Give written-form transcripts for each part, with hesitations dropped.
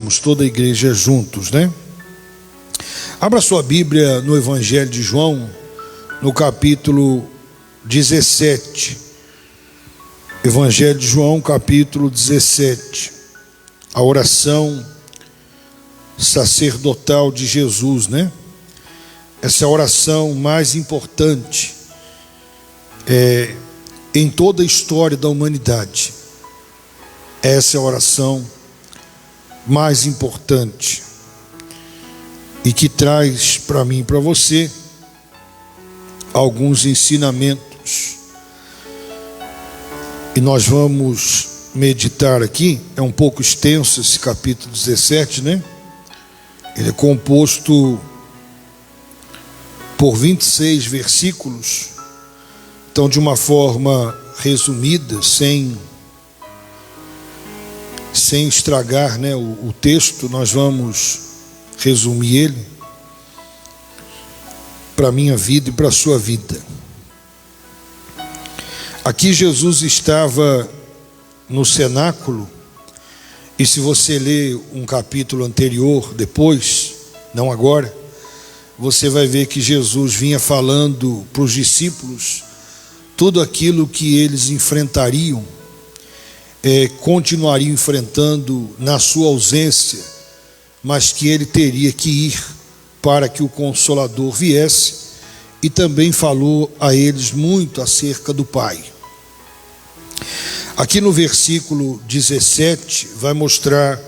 orarmos toda a igreja juntos, né? Abra sua Bíblia no Evangelho de João, no capítulo 17. Evangelho de João, capítulo 17. A oração sacerdotal de Jesus, né? Essa é a oração mais importante em toda a história da humanidade. Essa é a oração mais importante e que traz para mim e para você alguns ensinamentos. E nós vamos meditar aqui. É um pouco extenso esse capítulo 17, né? Ele é composto por 26 versículos. Então, de uma forma resumida, sem estragar, né, o texto, nós vamos resumir ele para a minha vida e para a sua vida. Aqui Jesus estava no cenáculo, e se você ler um capítulo anterior, depois, não agora, você vai ver que Jesus vinha falando para os discípulos tudo aquilo que eles enfrentariam, continuariam enfrentando na sua ausência, mas que ele teria que ir para que o Consolador viesse, e também falou a eles muito acerca do Pai. Aqui no versículo 17 vai mostrar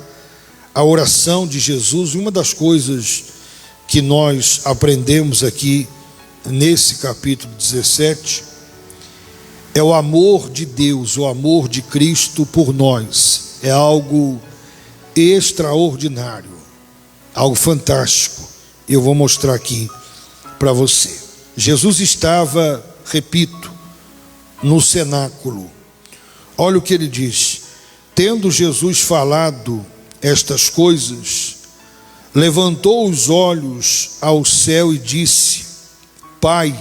a oração de Jesus. Uma das coisas que nós aprendemos aqui nesse capítulo 17 é o amor de Deus, o amor de Cristo por nós. É algo extraordinário, algo fantástico. Eu vou mostrar aqui para você. Jesus estava, repito, no cenáculo. Olha o que ele diz: tendo Jesus falado estas coisas, levantou os olhos ao céu e disse: Pai,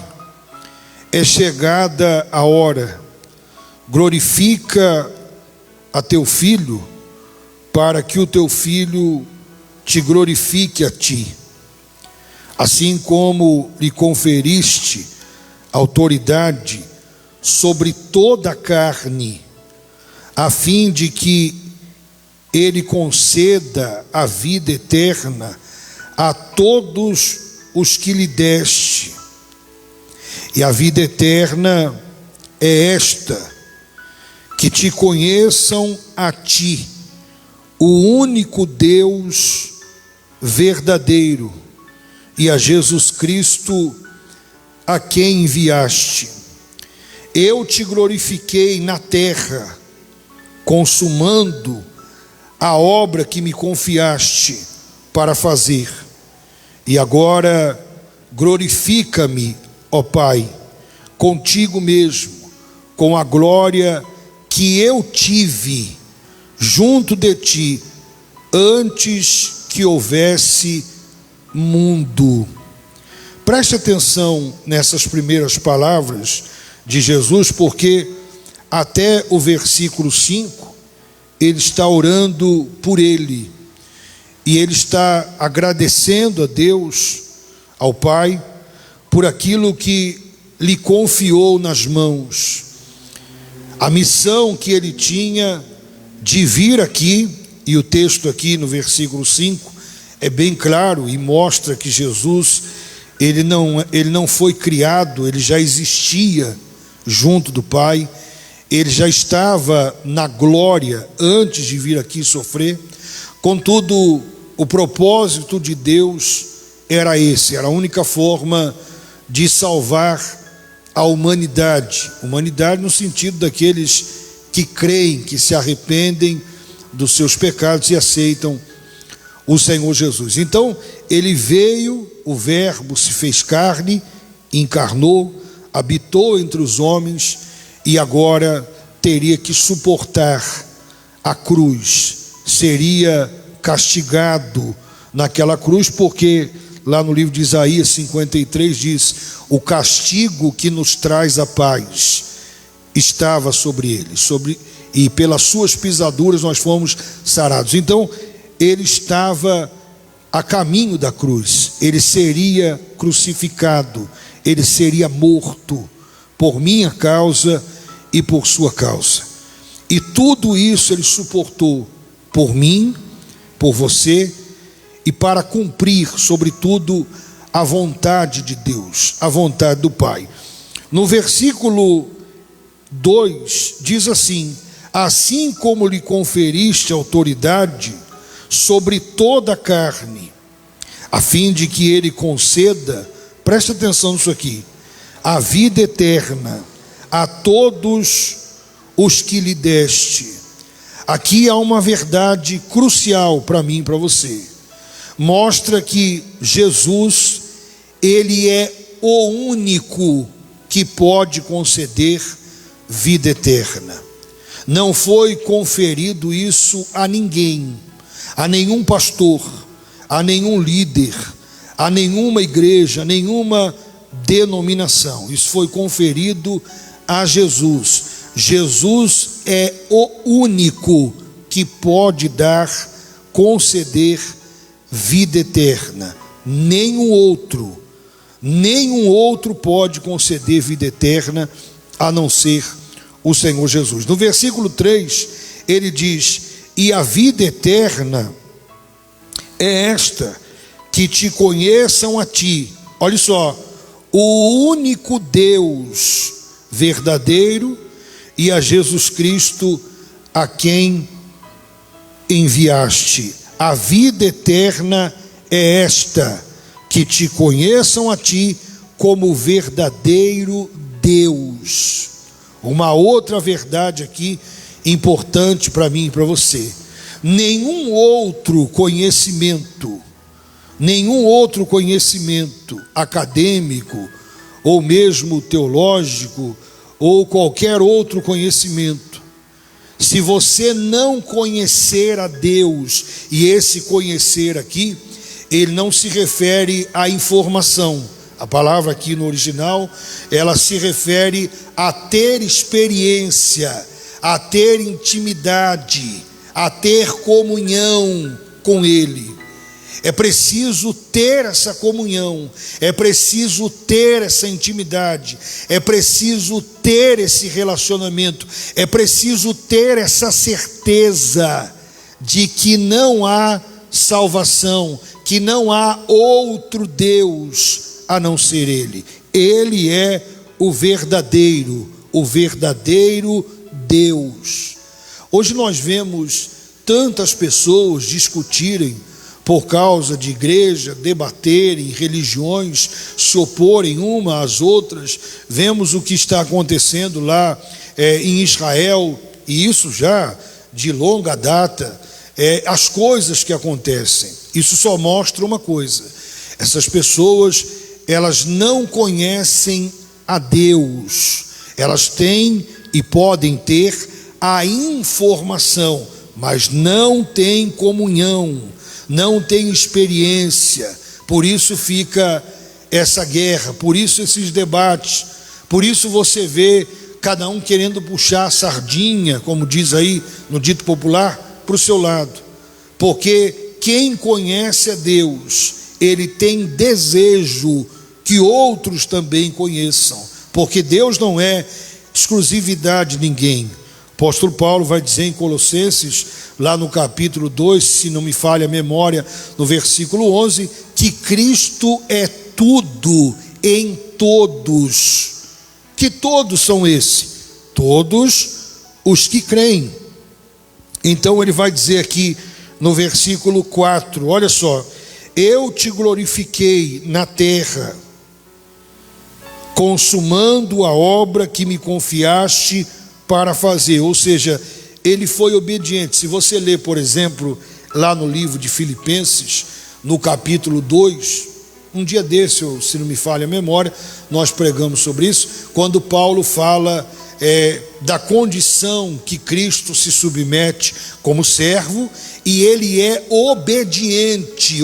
é chegada a hora, glorifica a teu Filho, para que o teu Filho te glorifique a ti, assim como lhe conferiste autoridade sobre toda a carne, a fim de que ele conceda a vida eterna a todos os que lhe deste. E a vida eterna é esta: que te conheçam a ti, o único Deus verdadeiro, e a Jesus Cristo, a quem enviaste. Eu te glorifiquei na terra, consumando a obra que me confiaste para fazer. E agora glorifica-me, ó Pai, contigo mesmo, com a glória que eu tive junto de ti, antes que houvesse mundo. Preste atenção nessas primeiras palavras de Jesus, porque até o versículo 5, ele está orando por ele, e ele está agradecendo a Deus, ao Pai, por aquilo que lhe confiou nas mãos, a missão que ele tinha de vir aqui. E o texto aqui no versículo 5 é bem claro e mostra que Jesus, ele não foi criado, ele já existia junto do Pai, ele já estava na glória antes de vir aqui sofrer. Contudo, o propósito de Deus era esse, era a única forma de salvar a humanidade no sentido daqueles que creem, que se arrependem dos seus pecados e aceitam o Senhor Jesus. Então ele veio, o Verbo se fez carne, encarnou, habitou entre os homens, e agora teria que suportar a cruz, seria castigado naquela cruz, porque lá no livro de Isaías 53 diz: o castigo que nos traz a paz estava sobre ele, e pelas suas pisaduras nós fomos sarados. Então ele estava a caminho da cruz, ele seria crucificado, ele seria morto por minha causa e por sua causa. E tudo isso ele suportou por mim, por você, e para cumprir, sobretudo, a vontade de Deus, a vontade do Pai. No versículo 2 diz assim: assim como lhe conferiste autoridade sobre toda a carne, a fim de que ele conceda, preste atenção nisso aqui, a vida eterna a todos os que lhe deste. Aqui há uma verdade crucial para mim e para você. Mostra que Jesus, ele é o único que pode conceder vida eterna. Não foi conferido isso a ninguém, a nenhum pastor, a nenhum líder, a nenhuma igreja, a nenhuma denominação. Isso foi conferido a Jesus. Jesus é o único que pode dar, conceder vida eterna. Nenhum outro pode conceder vida eterna a não ser o Senhor Jesus. No versículo 3, ele diz: e a vida eterna é esta, que te conheçam a ti, olha só, o único Deus verdadeiro, e a Jesus Cristo a quem enviaste. A vida eterna é esta, que te conheçam a ti como verdadeiro Deus. Uma outra verdade aqui importante para mim e para você: nenhum outro conhecimento acadêmico, ou mesmo teológico, ou qualquer outro conhecimento, se você não conhecer a Deus, e esse conhecer aqui, ele não se refere à informação. A palavra aqui no original, ela se refere a ter experiência, a ter intimidade, a ter comunhão com Ele. É preciso ter essa comunhão, é preciso ter essa intimidade, é preciso ter esse relacionamento, é preciso ter essa certeza de que não há salvação, que não há outro Deus a não ser Ele. Ele é o verdadeiro Deus. Hoje nós vemos tantas pessoas discutirem por causa de igreja, debaterem religiões, se oporem uma às outras. Vemos o que está acontecendo lá em Israel, e isso já de longa data, as coisas que acontecem. Isso só mostra uma coisa: essas pessoas, elas não conhecem a Deus. Elas têm e podem ter a informação, mas não têm comunhão, não têm experiência. Por isso fica essa guerra, por isso esses debates, por isso você vê cada um querendo puxar a sardinha, como diz aí no dito popular, para o seu lado. Porque quem conhece a Deus, ele tem desejo que outros também conheçam, porque Deus não é exclusividade de ninguém. O apóstolo Paulo vai dizer em Colossenses, lá no capítulo 2, se não me falha a memória, no versículo 11, que Cristo é tudo em todos. Que todos são esses? Todos os que creem. Então ele vai dizer aqui no versículo 4, olha só: eu te glorifiquei na terra, consumando a obra que me confiaste para fazer. Ou seja, ele foi obediente. Se você ler, por exemplo, lá no livro de Filipenses, no capítulo 2, um dia desse, se não me falha a memória, nós pregamos sobre isso, quando Paulo fala da condição que Cristo se submete como servo, e ele é obediente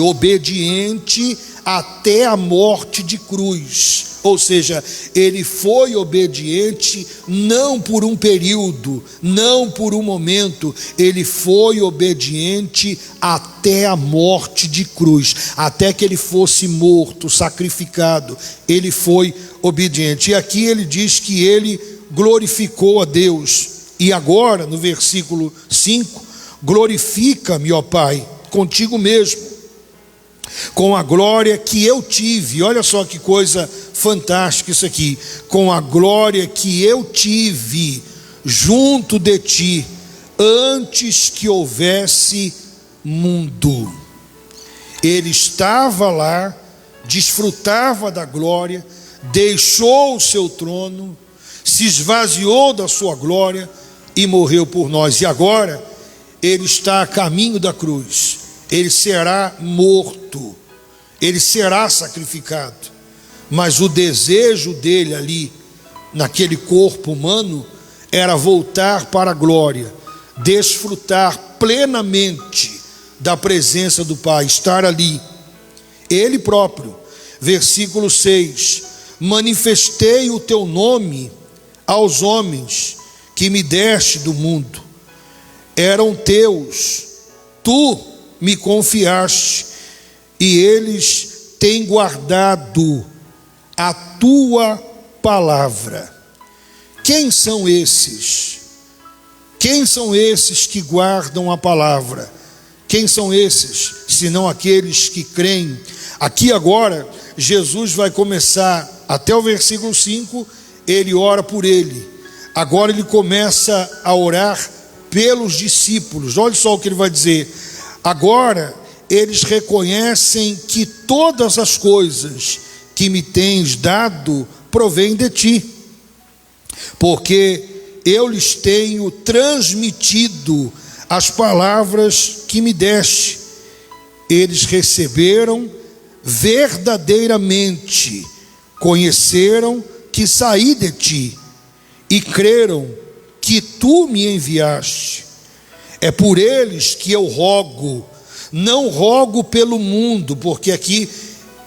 até a morte de cruz. Ou seja, ele foi obediente não por um período, não por um momento, ele foi obediente até a morte de cruz, até que ele fosse morto, sacrificado, ele foi obediente. E aqui ele diz que ele glorificou a Deus. E agora, no versículo 5, glorifica-me, ó Pai, contigo mesmo, com a glória que eu tive. Olha só que coisa fantástica isso aqui. Com a glória que eu tive junto de ti, antes que houvesse mundo. Ele estava lá, desfrutava da glória, deixou o seu trono, se esvaziou da sua glória e morreu por nós. E agora ele está a caminho da cruz. Ele será morto, ele será sacrificado, mas o desejo dele ali, naquele corpo humano, era voltar para a glória, desfrutar plenamente da presença do Pai, estar ali, ele próprio. Versículo 6: manifestei o teu nome aos homens que me deste do mundo, eram teus, tu me confiaste, e eles têm guardado a tua palavra. Quem são esses? Quem são esses que guardam a palavra? Quem são esses, senão aqueles que creem? Aqui agora, Jesus vai começar, até o versículo 5, ele ora por ele. Agora ele começa a orar pelos discípulos. Olha só o que ele vai dizer. Agora eles reconhecem que todas as coisas que me tens dado provêm de ti, porque eu lhes tenho transmitido as palavras que me deste. Eles receberam verdadeiramente, conheceram que saí de ti e creram que tu me enviaste. É por eles que eu rogo, não rogo pelo mundo, porque aqui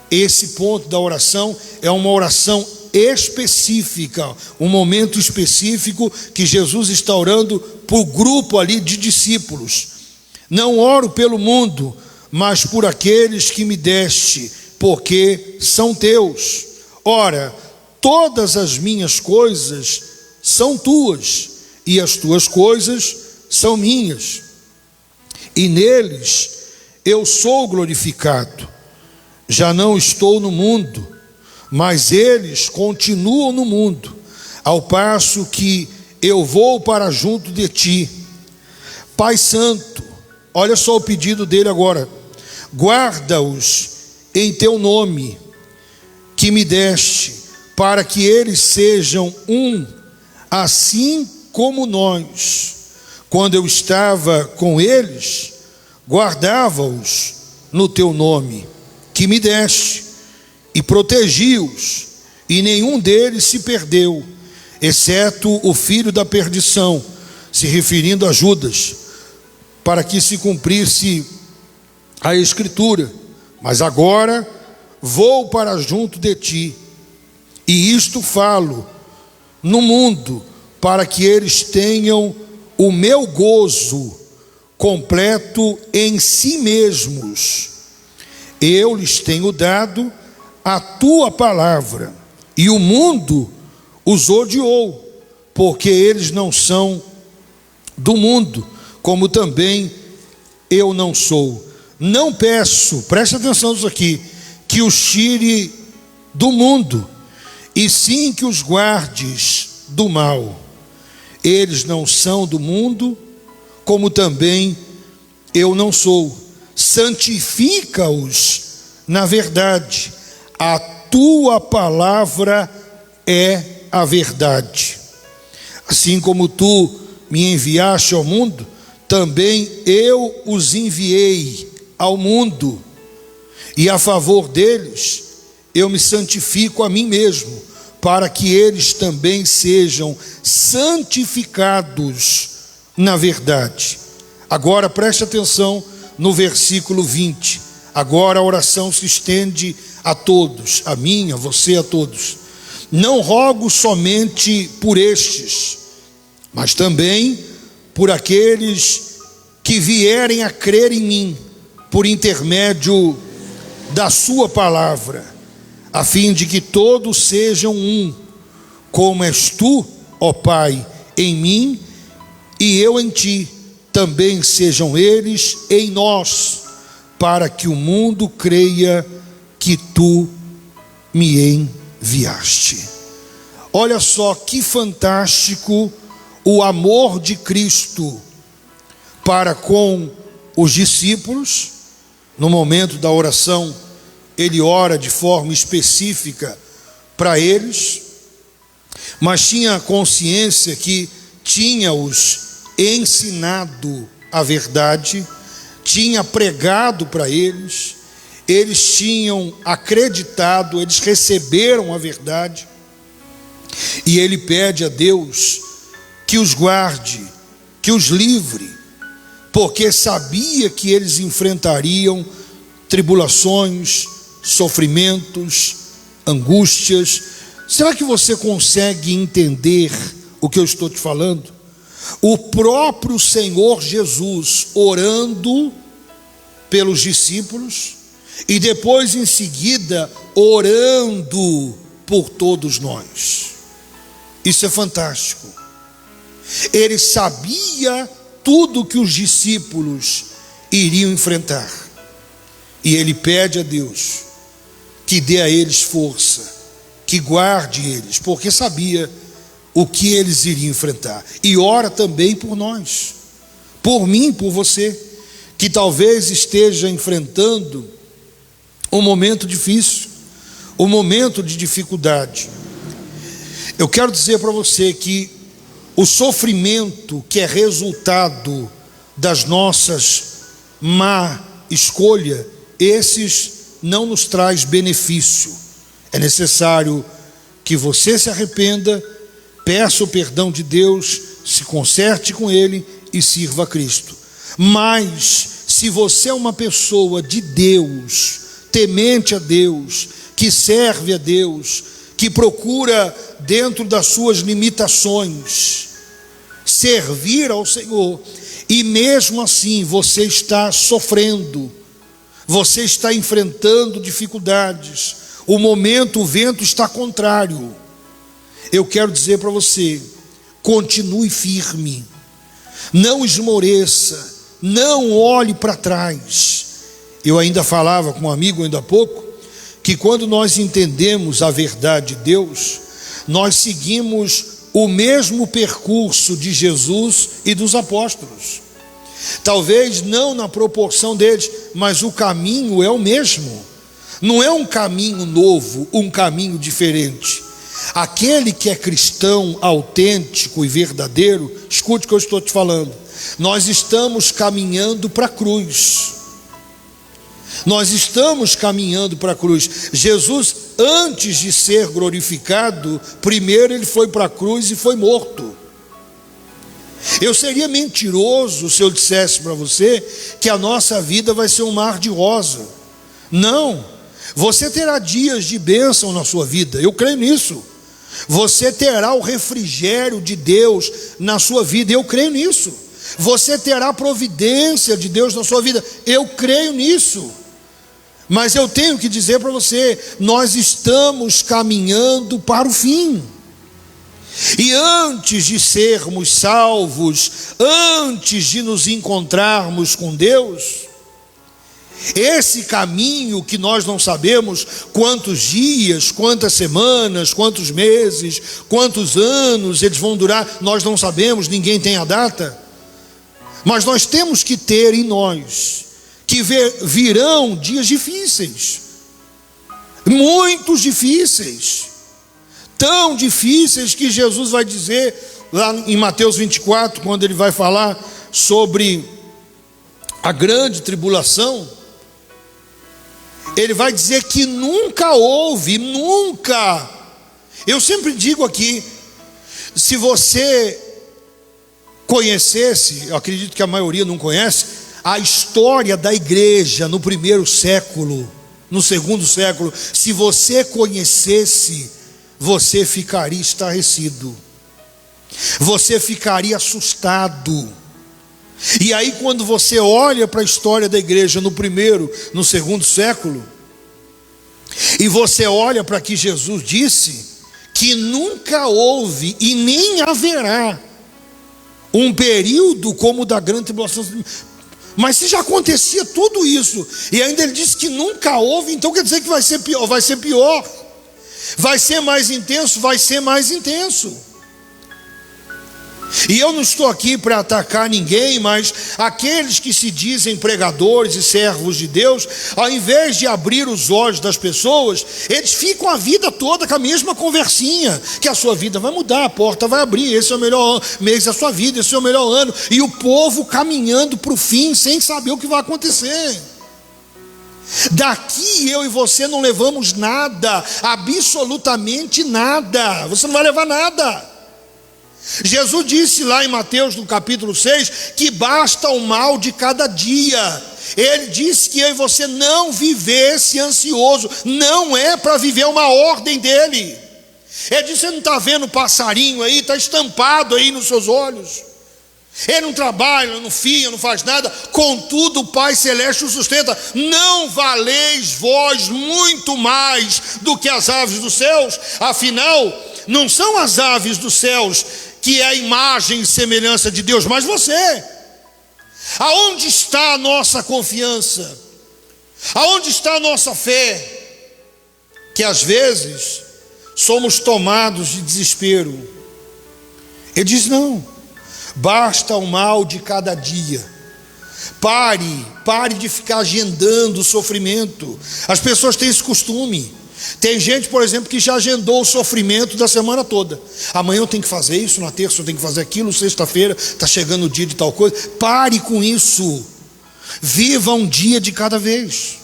esse ponto da oração é uma oração específica, um momento específico que Jesus está orando para o grupo ali de discípulos. Não oro pelo mundo, mas por aqueles que me deste, porque são teus. Ora, todas as minhas coisas são tuas, e as tuas coisas são minhas, e neles eu sou glorificado. Já não estou no mundo, mas eles continuam no mundo, ao passo que eu vou para junto de ti. Pai Santo, olha só o pedido dele agora: guarda-os em teu nome que me deste, para que eles sejam um, assim como nós. Quando eu estava com eles, guardava-os no teu nome que me deste, e protegi-os, e nenhum deles se perdeu, exceto o filho da perdição, se referindo a Judas, para que se cumprisse a Escritura. Mas agora vou para junto de ti, e isto falo no mundo, para que eles tenham o meu gozo completo em si mesmos. Eu lhes tenho dado a tua palavra, e o mundo os odiou, porque eles não são do mundo, como também eu não sou. Não peço, preste atenção nisso aqui, que os tire do mundo, e sim que os guardes do mal. Eles não são do mundo, como também eu não sou. Santifica-os na verdade, a tua palavra é a verdade. Assim como tu me enviaste ao mundo, também eu os enviei ao mundo, e a favor deles eu me santifico a mim mesmo, para que eles também sejam santificados na verdade. Agora preste atenção no versículo 20. Agora a oração se estende a todos, a mim, a você, a todos. Não rogo somente por estes, mas também por aqueles que vierem a crer em mim, por intermédio da sua palavra, a fim de que todos sejam um, como és tu, ó Pai, em mim e eu em ti, também sejam eles em nós, para que o mundo creia que tu me enviaste. Olha só que fantástico o amor de Cristo para com os discípulos. No momento da oração, ele ora de forma específica para eles, mas tinha consciência que tinha-os ensinado a verdade, tinha pregado para eles, eles tinham acreditado, eles receberam a verdade, e ele pede a Deus que os guarde, que os livre, porque sabia que eles enfrentariam tribulações, sofrimentos, angústias. Será que você consegue entender o que eu estou te falando? O próprio Senhor Jesus orando pelos discípulos e depois em seguida orando por todos nós. Isso é fantástico. Ele sabia tudo que os discípulos iriam enfrentar, e ele pede a Deus que dê a eles força, que guarde eles, porque sabia o que eles iriam enfrentar. E ora também por nós, por mim, por você, que talvez esteja enfrentando um momento difícil, um momento de dificuldade. Eu quero dizer para você que o sofrimento que é resultado das nossas má escolha, esses não nos traz benefício. É necessário que você se arrependa, peça o perdão de Deus, se conserte com Ele e sirva a Cristo. Mas se você é uma pessoa de Deus, temente a Deus, que serve a Deus, que procura dentro das suas limitações servir ao Senhor, e mesmo assim você está sofrendo, você está enfrentando dificuldades, o vento está contrário, eu quero dizer para você: continue firme, não esmoreça, não olhe para trás. Eu ainda falava com um amigo ainda há pouco, que quando nós entendemos a verdade de Deus, nós seguimos o mesmo percurso de Jesus e dos apóstolos. Talvez não na proporção deles, mas o caminho é o mesmo. Não é um caminho novo, um caminho diferente. Aquele que é cristão, autêntico e verdadeiro, escute o que eu estou te falando. Nós estamos caminhando para a cruz. Nós estamos caminhando para a cruz. Jesus, antes de ser glorificado, primeiro ele foi para a cruz e foi morto. Eu seria mentiroso se eu dissesse para você que a nossa vida vai ser um mar de rosa. Não. Você terá dias de bênção na sua vida, eu creio nisso. Você terá o refrigério de Deus na sua vida, eu creio nisso. Você terá a providência de Deus na sua vida, eu creio nisso. Mas eu tenho que dizer para você, nós estamos caminhando para o fim. E antes de sermos salvos, antes de nos encontrarmos com Deus, esse caminho que nós não sabemos quantos dias, quantas semanas, quantos meses, quantos anos eles vão durar, nós não sabemos, ninguém tem a data. Mas nós temos que ter em nós que virão dias difíceis, muitos difíceis, tão difíceis que Jesus vai dizer lá em Mateus 24, quando ele vai falar sobre a grande tribulação, ele vai dizer que nunca houve, nunca. Eu sempre digo aqui, se você conhecesse, eu acredito que a maioria não conhece, a história da igreja no primeiro século, no segundo século, se você conhecesse, você ficaria estarrecido, você ficaria assustado. E aí, quando você olha para a história da igreja no primeiro, no segundo século, e você olha para que Jesus disse que nunca houve e nem haverá um período como o da grande tribulação. Mas se já acontecia tudo isso, e ainda ele disse que nunca houve, então quer dizer que vai ser pior, vai ser pior, vai ser mais intenso, vai ser mais intenso. E eu não estou aqui para atacar ninguém, mas aqueles que se dizem pregadores e servos de Deus, ao invés de abrir os olhos das pessoas, eles ficam a vida toda com a mesma conversinha, que a sua vida vai mudar, a porta vai abrir, esse é o melhor mês da sua vida, esse é o melhor ano, e o povo caminhando para o fim, sem saber o que vai acontecer. Daqui eu e você não levamos nada, absolutamente nada, você não vai levar nada. Jesus disse lá em Mateus no capítulo 6 que basta o mal de cada dia. Ele disse que eu e você não vivesse ansioso, não é para viver uma ordem dele. Ele disse: você não está vendo o passarinho aí, está estampado aí nos seus olhos, ele não trabalha, não fia, não faz nada, contudo o Pai Celeste o sustenta. Não valeis vós muito mais do que as aves dos céus? Afinal, não são as aves dos céus que é a imagem e semelhança de Deus, mas você. Aonde está a nossa confiança? Aonde está a nossa fé? Que às vezes somos tomados de desespero. Ele diz: não, basta o mal de cada dia. Pare de ficar agendando o sofrimento. As pessoas têm esse costume. Tem gente, por exemplo, que já agendou o sofrimento da semana toda. Amanhã eu tenho que fazer isso, na terça eu tenho que fazer aquilo, sexta-feira está chegando o dia de tal coisa. Pare com isso. Viva um dia de cada vez.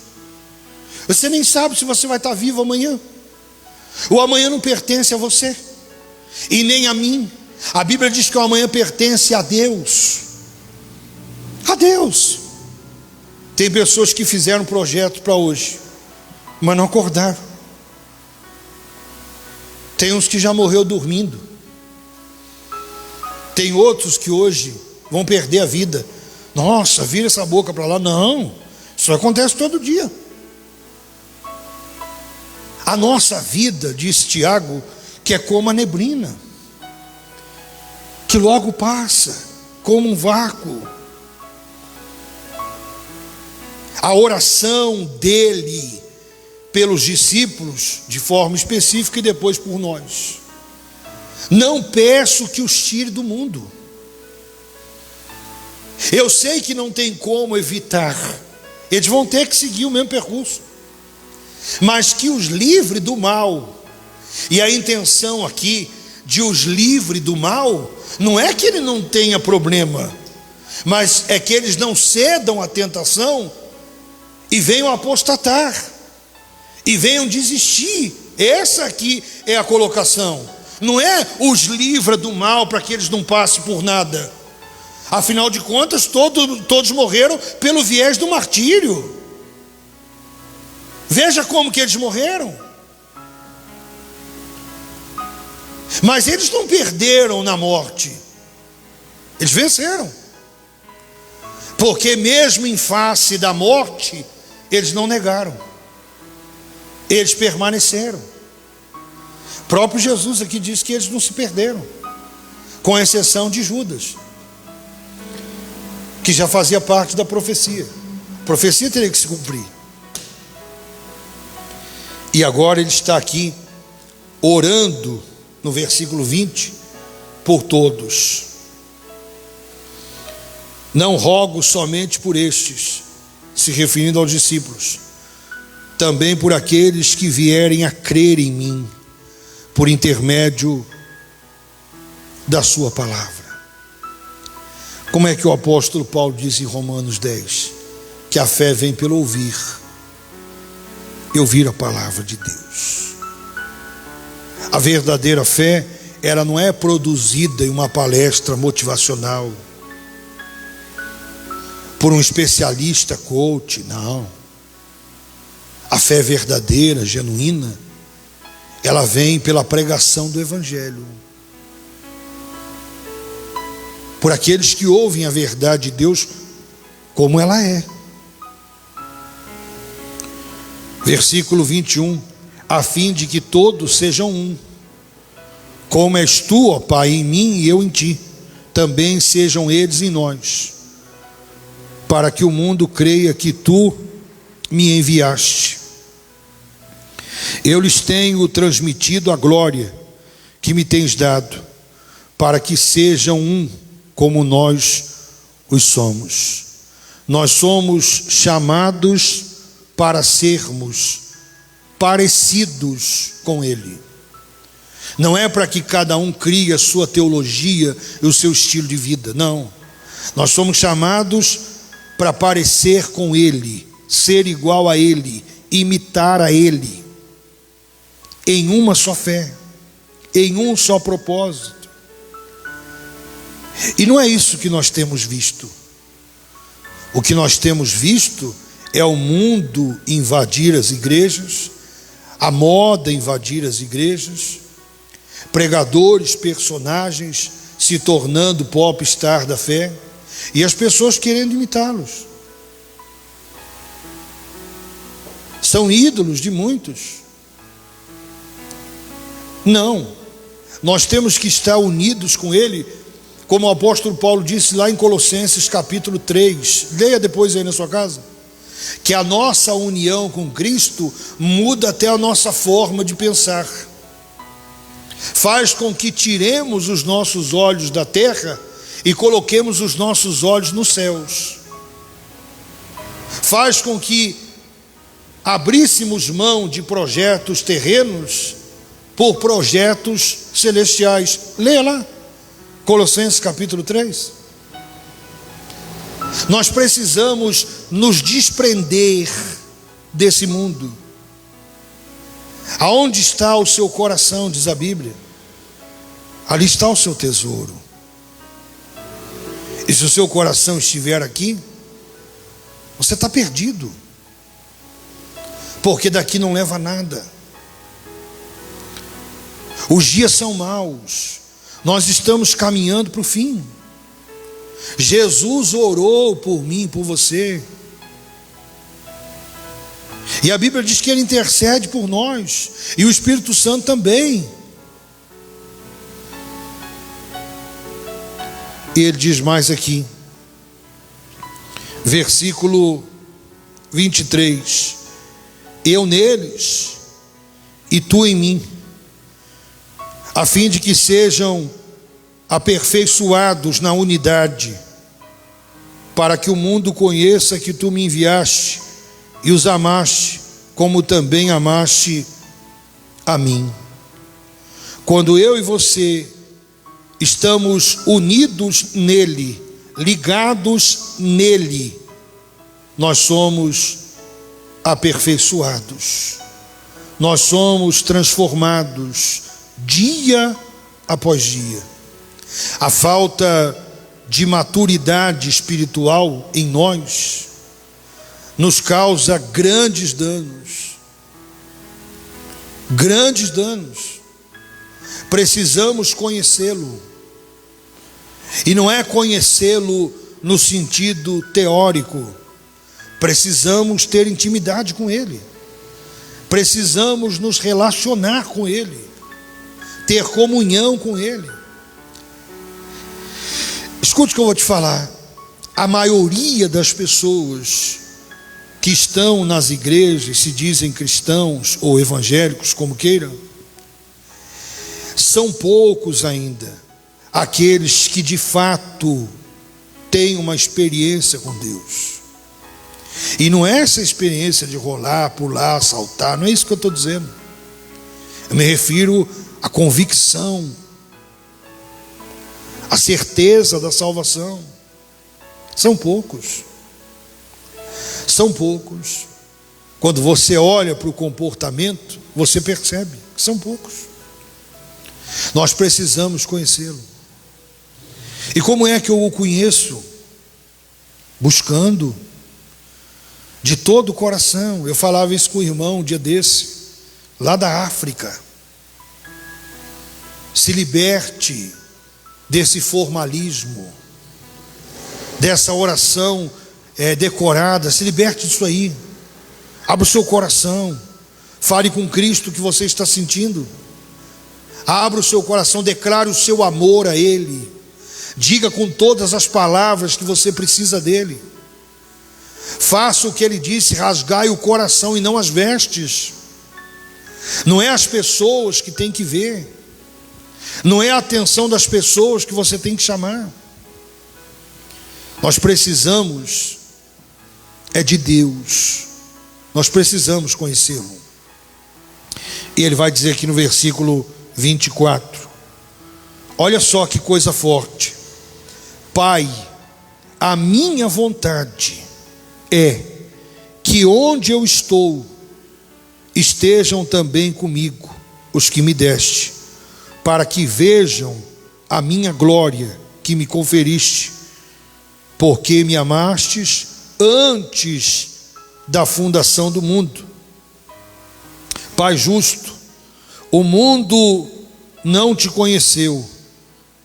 Você nem sabe se você vai estar vivo amanhã. O amanhã não pertence a você e nem a mim. A Bíblia diz que o amanhã pertence a Deus. A Deus. Tem pessoas que fizeram projeto para hoje, mas não acordaram. Tem uns que já morreu dormindo. Tem outros que hoje vão perder a vida. Nossa, vira essa boca para lá. Não, isso acontece todo dia. A nossa vida, diz Tiago, que é como a neblina, que logo passa, como um vácuo. A oração dele pelos discípulos, de forma específica, e depois por nós: não peço que os tire do mundo. Eu sei que não tem como evitar, eles vão ter que seguir o mesmo percurso, mas que os livre do mal. E a intenção aqui de os livre do mal não é que ele não tenha problema, mas é que eles não cedam à tentação e venham apostatar, e venham desistir. Essa aqui é a colocação. Não é os livra do mal para que eles não passem por nada. Afinal de contas, todos morreram pelo viés do martírio. Veja como que eles morreram. Mas eles não perderam na morte, eles venceram. Porque mesmo em face da morte, eles não negaram, eles permaneceram. O próprio Jesus aqui diz que eles não se perderam, com exceção de Judas, que já fazia parte da profecia. A profecia teria que se cumprir. E agora ele está aqui orando, no versículo 20, por todos. Não rogo somente por estes, se referindo aos discípulos, também por aqueles que vierem a crer em mim, por intermédio da sua palavra. Como é que o apóstolo Paulo diz em Romanos 10? Que a fé vem pelo ouvir a palavra de Deus. A verdadeira fé, ela não é produzida em uma palestra motivacional, por um especialista coach, não. A fé verdadeira, genuína, ela vem pela pregação do Evangelho. Por aqueles que ouvem a verdade de Deus como ela é. Versículo 21. A fim de que todos sejam um. Como és tu, ó Pai, em mim e eu em ti, também sejam eles em nós, para que o mundo creia que tu me enviaste. Eu lhes tenho transmitido a glória que me tens dado, para que sejam um como nós os somos. Nós somos chamados para sermos parecidos com Ele. Não é para que cada um crie a sua teologia e o seu estilo de vida, não. Nós somos chamados para parecer com Ele, ser igual a Ele, imitar a Ele, em uma só fé, em um só propósito. E não é isso que nós temos visto. O que nós temos visto é o mundo invadir as igrejas, a moda invadir as igrejas, pregadores, personagens se tornando popstar da fé, e as pessoas querendo imitá-los. São ídolos de muitos. Não, nós temos que estar unidos com Ele, como o apóstolo Paulo disse lá em Colossenses capítulo 3, leia depois aí na sua casa, que a nossa união com Cristo muda até a nossa forma de pensar, faz com que tiremos os nossos olhos da terra e coloquemos os nossos olhos nos céus, faz com que abríssemos mão de projetos terrenos por projetos celestiais. Leia lá, Colossenses capítulo 3. Nós precisamos nos desprender desse mundo. Aonde está o seu coração, diz a Bíblia, ali está o seu tesouro. E se o seu coração estiver aqui, você está perdido, porque daqui não leva nada. Os dias são maus, nós estamos caminhando para o fim. Jesus orou por mim, por você, e a Bíblia diz que Ele intercede por nós, e o Espírito Santo também. E Ele diz mais aqui, versículo 23, eu neles e tu em mim, a fim de que sejam aperfeiçoados na unidade, para que o mundo conheça que tu me enviaste e os amaste, como também amaste a mim. Quando eu e você estamos unidos nele, ligados nele, nós somos aperfeiçoados, nós somos transformados dia após dia. A falta de maturidade espiritual em nós nos causa grandes danos. Grandes danos. Precisamos conhecê-lo. E não é conhecê-lo no sentido teórico. Precisamos ter intimidade com Ele. Precisamos nos relacionar com Ele. Ter comunhão com Ele. Escute o que eu vou te falar. A maioria das pessoas que estão nas igrejas, se dizem cristãos ou evangélicos, como queiram, são poucos ainda aqueles que de fato têm uma experiência com Deus. E não é essa experiência de rolar, pular, saltar, não é isso que eu estou dizendo. Eu me refiro à convicção, à certeza da salvação. São poucos. São poucos. Quando você olha para o comportamento, você percebe que são poucos. Nós precisamos conhecê-lo. E como é que eu o conheço? Buscando, de todo o coração. Eu falava isso com o irmão um dia desse, lá da África. Se liberte desse formalismo, dessa oração decorada. Se liberte disso aí. Abra o seu coração, fale com Cristo o que você está sentindo. Abra o seu coração, declare o seu amor a Ele. Diga com todas as palavras que você precisa dEle. Faça o que Ele disse: rasgai o coração e não as vestes. Não é as pessoas que tem que ver, não é a atenção das pessoas que você tem que chamar. Nós precisamos de Deus, nós precisamos conhecê-lo. E ele vai dizer aqui no versículo 24, olha só que coisa forte: Pai, a minha vontade é que onde eu estou estejam também comigo os que me deste, para que vejam a minha glória que me conferiste, porque me amastes antes da fundação do mundo. Pai justo, o mundo não te conheceu,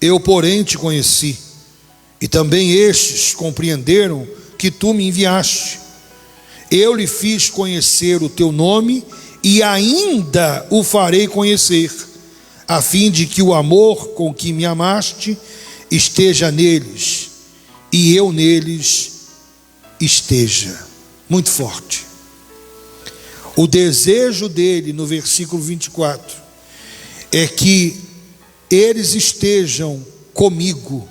eu porém te conheci, e também estes compreenderam que tu me enviaste. Eu lhe fiz conhecer o teu nome e ainda o farei conhecer, a fim de que o amor com que me amaste esteja neles e eu neles esteja. Muito forte. O desejo dele no versículo 24 é que eles estejam comigo,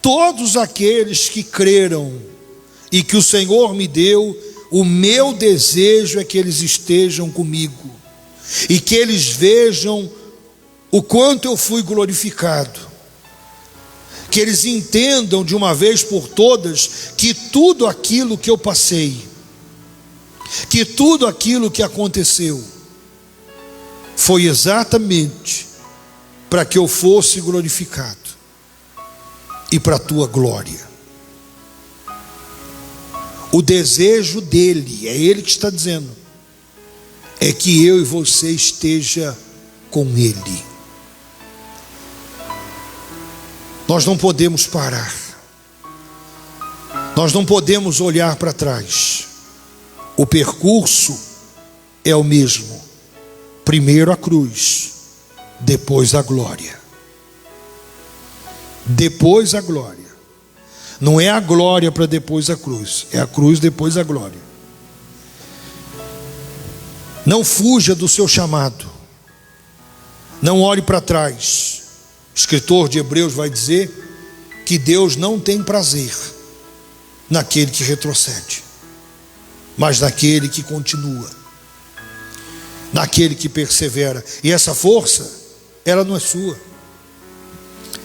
todos aqueles que creram e que o Senhor me deu. O meu desejo é que eles estejam comigo e que eles vejam o quanto eu fui glorificado, que eles entendam de uma vez por todas que tudo aquilo que eu passei, que tudo aquilo que aconteceu foi exatamente para que eu fosse glorificado e para a tua glória. O desejo dele, é ele que está dizendo, é que eu e você esteja com ele. Nós não podemos parar, nós não podemos olhar para trás. O percurso é o mesmo: primeiro a cruz, depois a glória. Depois a glória. Não é a glória para depois a cruz, é a cruz depois a glória. Não fuja do seu chamado, não olhe para trás. O escritor de Hebreus vai dizer que Deus não tem prazer naquele que retrocede, mas naquele que continua, naquele que persevera. E essa força, ela não é sua,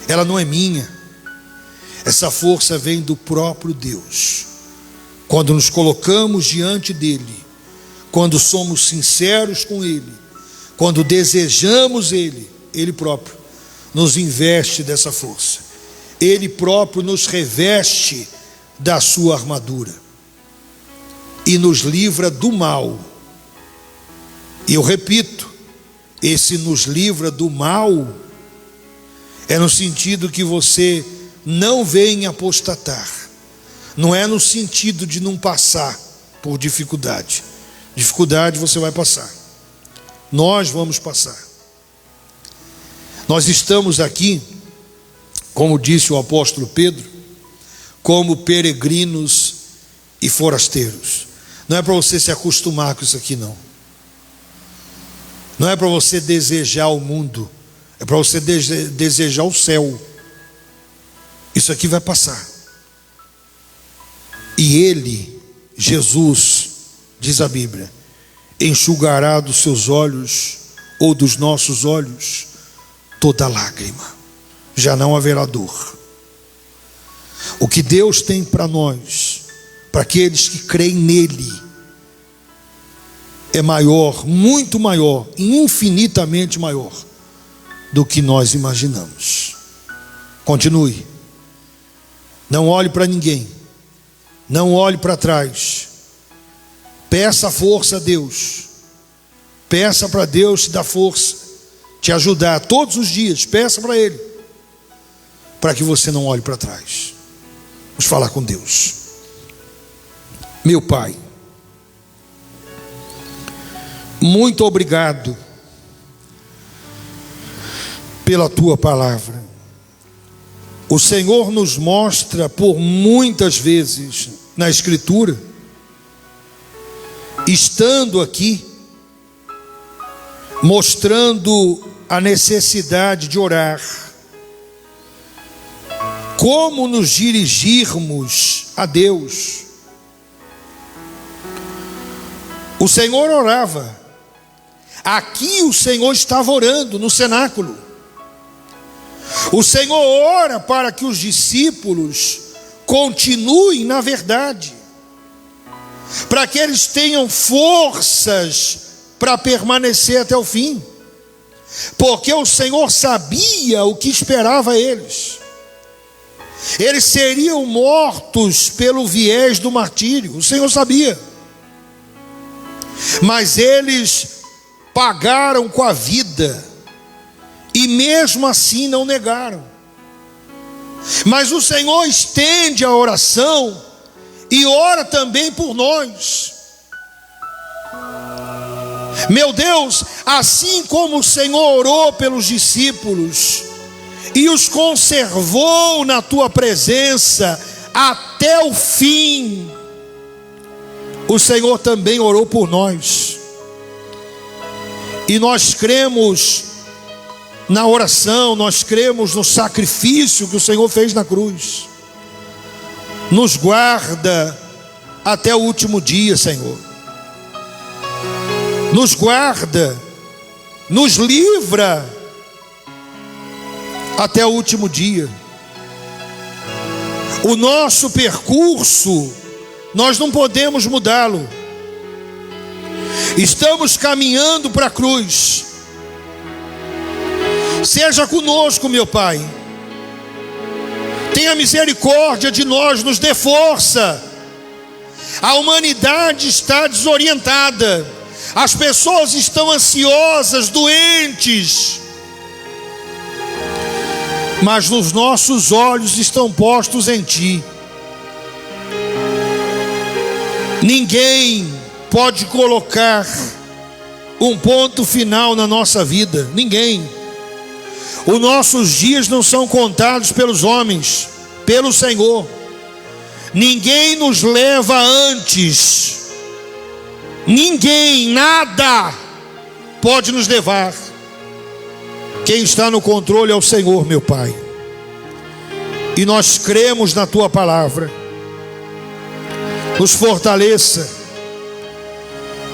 ela não é minha. Essa força vem do próprio Deus. Quando nos colocamos diante dele, quando somos sinceros com ele, quando desejamos ele, ele próprio nos investe dessa força. Ele próprio nos reveste da sua armadura e nos livra do mal. E eu repito, esse nos livra do mal é no sentido que você não venha apostatar, não é no sentido de não passar por dificuldade. Dificuldade você vai passar, nós vamos passar. Nós estamos aqui, como disse o apóstolo Pedro, como peregrinos e forasteiros. Não é para você se acostumar com isso aqui, não. Não é para você desejar o mundo, é para você desejar o céu. Isso aqui vai passar. E ele, Jesus, diz a Bíblia, enxugará dos seus olhos, ou dos nossos olhos, toda lágrima. Já não haverá dor. O que Deus tem para nós, para aqueles que creem nele, é maior, muito maior, infinitamente maior do que nós imaginamos. Continue. Não olhe para ninguém, não olhe para trás, Peça força a Deus. Peça para Deus te dar força, te ajudar todos os dias. Peça para Ele, para que você não olhe para trás. Vamos falar com Deus. Meu Pai, muito obrigado pela Tua palavra. O Senhor nos mostra por muitas vezes na Escritura, estando aqui, mostrando a necessidade de orar, como nos dirigirmos a Deus. O Senhor orava, aqui o Senhor estava orando no cenáculo. O Senhor ora para que os discípulos continuem na verdade, para que eles tenham forças para permanecer até o fim, porque o Senhor sabia o que esperava eles. Eles seriam mortos pelo viés do martírio, o Senhor sabia, mas eles pagaram com a vida, e mesmo assim não negaram. Mas o Senhor estende a oração e ora também por nós. Meu Deus, assim como o Senhor orou pelos discípulos e os conservou na Tua presença até o fim, o Senhor também orou por nós. E nós cremos na oração, nós cremos no sacrifício que o Senhor fez na cruz. Nos guarda até o último dia, Senhor. Nos guarda, nos livra até o último dia. O nosso percurso, nós não podemos mudá-lo. Estamos caminhando para a cruz. Seja conosco, meu Pai. Tenha misericórdia de nós, nos dê força. A humanidade está desorientada. As pessoas estão ansiosas, doentes. Mas os nossos olhos estão postos em Ti. Ninguém pode colocar um ponto final na nossa vida. Ninguém. Os nossos dias não são contados pelos homens, pelo Senhor. Ninguém nos leva antes. Ninguém, nada pode nos levar. Quem está no controle é o Senhor, meu Pai. E nós cremos na Tua palavra. Nos fortaleça,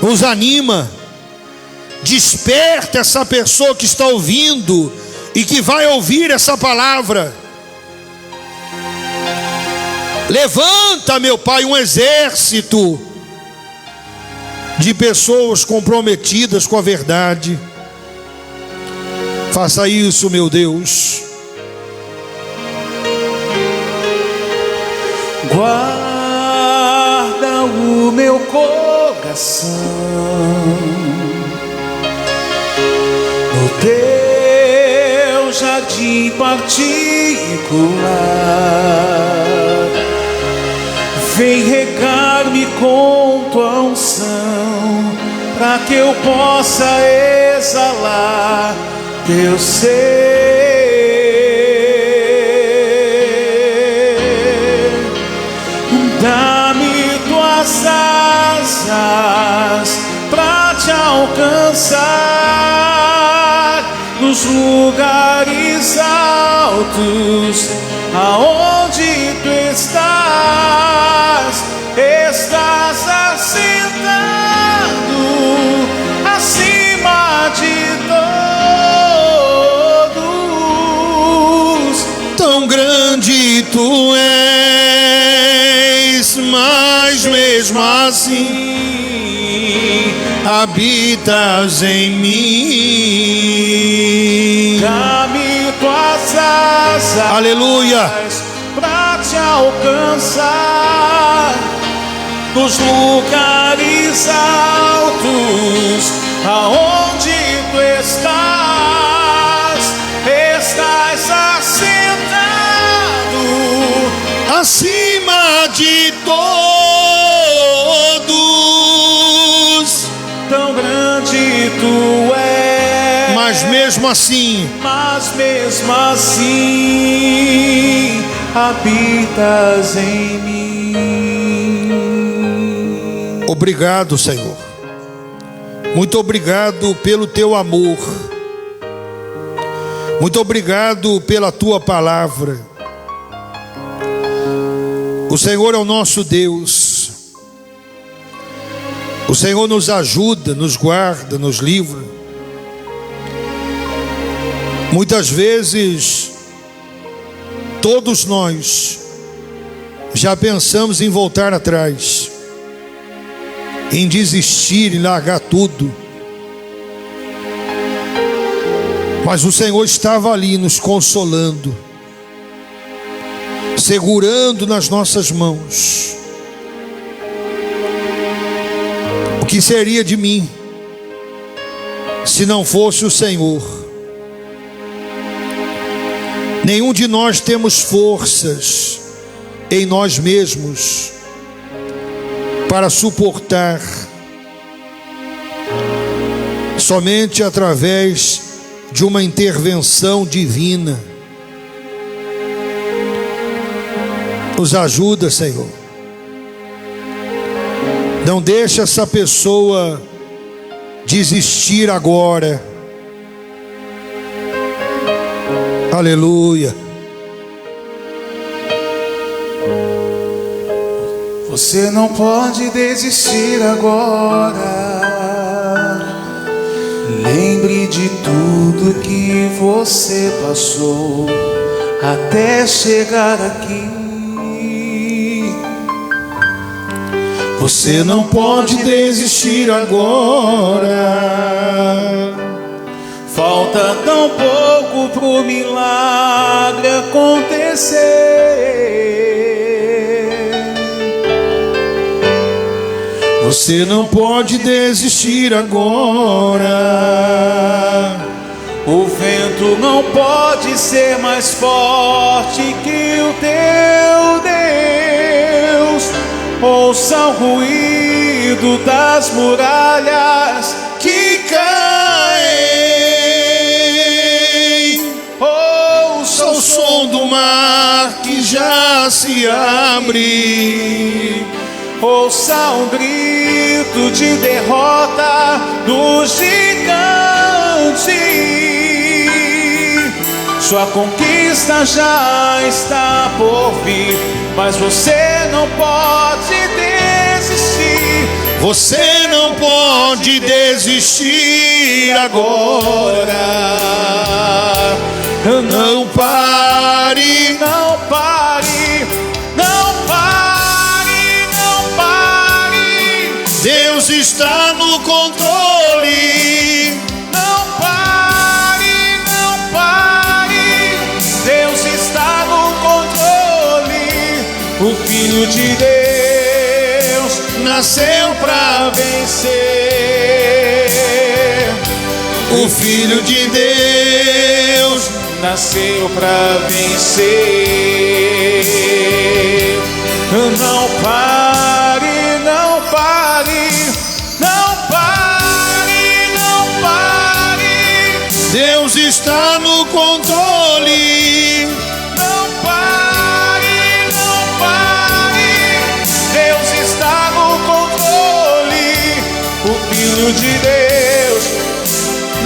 nos anima, desperta essa pessoa que está ouvindo e que vai ouvir essa palavra. Levanta, meu Pai, um exército de pessoas comprometidas com a verdade. Faça isso, meu Deus. Guarda o meu coração no Teu jardim particular. Vem regar-me com Tua unção, para que eu possa exalar Teu ser. Dá-me Tuas asas para Te alcançar nos lugares altos, aonde Tu estás assentado acima de todos. Tão grande Tu és, mas mesmo assim habitas em mim. Dá-me Tuas asas, aleluia, para Te alcançar nos lugares lugares altos, aonde tu estás assentado acima de todos. Tão grande tu és, Mas mesmo assim habitas em mim. Obrigado, Senhor. Muito obrigado pelo teu amor. Muito obrigado pela tua palavra. O Senhor é o nosso Deus. O Senhor nos ajuda, nos guarda, nos livra. Muitas vezes, todos nós já pensamos em voltar atrás, em desistir, em largar tudo. Mas o Senhor estava ali nos consolando, segurando nas nossas mãos. O que seria de mim se não fosse o Senhor? Nenhum de nós temos forças em nós mesmos para suportar. Somente através de uma intervenção divina. Nos ajuda, Senhor. Não deixe essa pessoa desistir agora. Aleluia. Você não pode desistir agora. Lembre de tudo que você passou até chegar aqui. Você não pode desistir agora. Falta tão pouco pro milagre acontecer. Você não pode desistir agora. O vento não pode ser mais forte que o teu Deus. Ouça o ruído das muralhas que caem. Ouça o som do mar que já se abre. Ouça um grito de derrota do gigante. Sua conquista já está por vir, mas você não pode desistir. Você não pode desistir agora. Não pare, não pare, não pare, não pare. Deus está no controle. Não pare, não pare. Deus está no controle. O Filho de Deus nasceu pra vencer. O Filho de Deus nasceu pra vencer. Não pare, não pare, não pare, não pare. Deus está no controle. Não pare, não pare. Deus está no controle. O Filho de Deus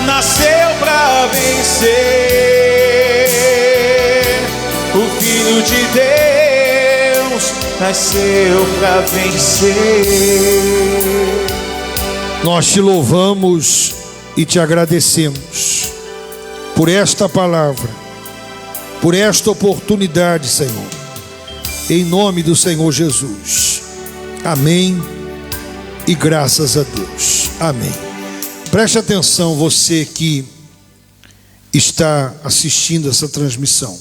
nasceu pra vencer. O Filho de Deus nasceu pra vencer. Nós te louvamos e te agradecemos por esta palavra, por esta oportunidade, Senhor, em nome do Senhor Jesus. Amém e graças a Deus. Amém. Preste atenção, você que está assistindo essa transmissão.